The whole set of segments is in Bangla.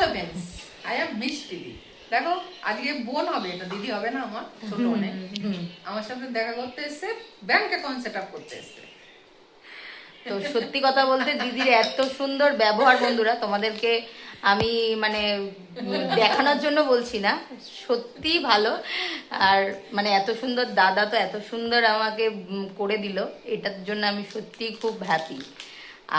Hello friends, I am miss দিদি। দেখো আজকে বোন হবে, এটা দিদি হবে না, আমার ছোট অনেক। আমার সাথে দেখা করতে এসছে, ব্যাংক অ্যাকাউন্ট সেট আপ করতে এসছে। তো সত্যি কথা বলতে দিদির এত সুন্দর ব্যবহার বন্ধুরা, তোমাদেরকে আমি মানে দেখানোর জন্য বলছি না, সত্যি ভালো। আর মানে এত সুন্দর দাদা তো এত সুন্দর আমাকে করে দিল, এটার জন্য আমি সত্যি খুব হ্যাপি।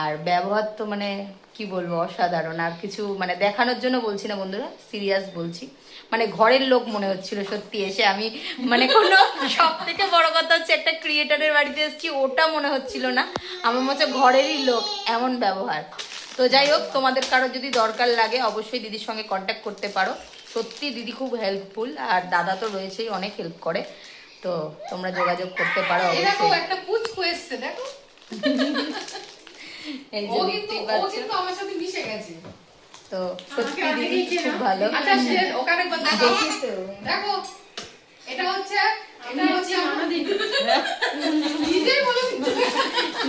আর ব্যবহার তো মানে কি বলবো, অসাধারণ। আর কিছু মানে দেখানোর জন্য বলছি না বন্ধুরা, সিরিয়াস বলছি। মানে ঘরের লোক মনে হচ্ছিল সত্যি এসে, আমি মানে কোনো সব থেকে বড় কথা হচ্ছে একটা ক্রিয়েটারের বাড়িতে এসেছি ওটা মনে হচ্ছিল না, আমার মনে হচ্ছে ঘরেরই লোক, এমন ব্যবহার। তো যাই হোক, তোমাদের কারো যদি দরকার লাগে অবশ্যই দিদির সঙ্গে কন্ট্যাক্ট করতে পারো। সত্যি দিদি খুব হেল্পফুল, আর দাদা তো রয়েছেই, অনেক হেল্প করে। তো তোমরা যোগাযোগ করতে পারো দেখো অবশ্যই। একটা পুচকু এসছে, দেখো এই ও যে কিন্তু দেখতেই ও পাচ্ছ। কিন্তু আমার সাথে মিশে গেছে। তো সত্যি দিদি খুব ভালো। আচ্ছা সে ওখানে দেখো, দেখি তো। দেখো এটা হচ্ছে আমার দিদি। নিজেই বলে দিচ্ছে।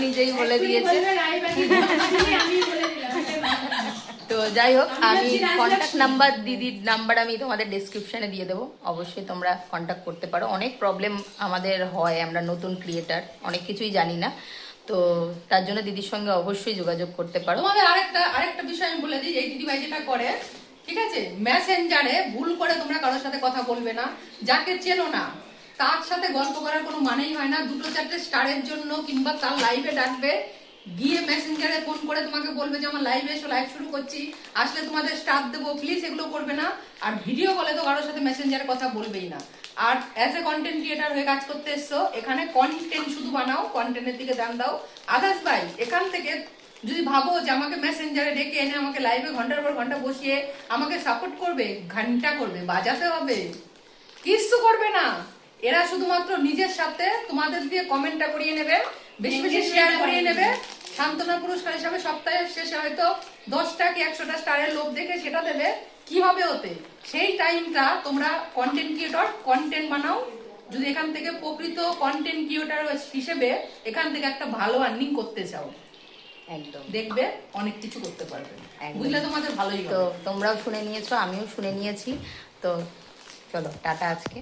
নিজেই বলে দিয়েছে। তো যাই হোক, আমি কন্ট্যাক্ট নাম্বার, দিদির নাম্বার আমি তোমাদের ডেসক্রিপশনে দিয়ে দেবো, অবশ্যই তোমরা কন্ট্যাক্ট করতে পারো। অনেক প্রবলেম আমাদের হয়, আমরা নতুন ক্রিয়েটার, অনেক কিছুই জানি না, তো তার জন্য দিদির সঙ্গে অবশ্যই যোগাযোগ করতে পারো। তোমাদের আরেকটা বিষয় আমি বলে দিই, এই দিদিভাই যেটা করে, ঠিক আছে, মেসেঞ্জারে ভুল করে তোমরা কারোর সাথে কথা বলবে না, যাকে চেনো না তার সাথে গল্প করার কোনো মানেই হয় না। দুটো চারটে স্টারের জন্য কিংবা তার লাইভে ডাকবে, গিয়ে মেসেঞ্জারে ফোন করে তোমাকে বলবে যে আমার লাইভে এসো, লাইভ শুরু করছি, আসলে তোমাদের স্টার দেবো, প্লিজ এগুলো করবে না। আর ভিডিও কলে তো কারোর সাথে মেসেঞ্জারে কথা বলবেই না। আর অ্যাজ এ কন্টেন্ট ক্রিয়েটার হয়ে কাজ করতে এসছো, এখানে কন্টেন্ট শুধু বানাও, কন্টেন্টের দিকে ধ্যান দাও। আদার্স ভাই এখান থেকে যদি ভাবো যে আমাকে মেসেঞ্জারে ডেকে এনে আমাকে লাইভে ঘন্টার পর ঘন্টা বসিয়ে আমাকে সাপোর্ট করবে, ঘন্টা করবে, বাজাতে হবে, কিচ্ছু করবে না। এরা শুধুমাত্র নিজের সাথে তোমাদের দিয়ে কমেন্টটা করিয়ে নেবে, বেশি বেশি শেয়ার করিয়ে নেবে, সান্ত্বনা পুরস্কার হিসাবে সপ্তাহের শেষে হয়তো 10টা কি 100টা স্টারের লোভ দেখে সেটা দেবে। কি হবে ওতে? সেই টাইমটা তোমরা কন্টেন্ট ক্রিয়েটর, কন্টেন্ট বানাও। যদি এখান থেকে প্রকৃত কন্টেন্ট ক্রিয়েটর হিসেবে এখান থেকে একটা ভালো আর্নিং করতে চাও, একদম দেখবে অনেক কিছু করতে পারবে, একদম। বুঝলে? তোমাদের ভালোই তো হবে। তোমরাও শুনে নিয়েছো, আমিও শুনে নিয়েছি। তো চলো টাটা আজকে।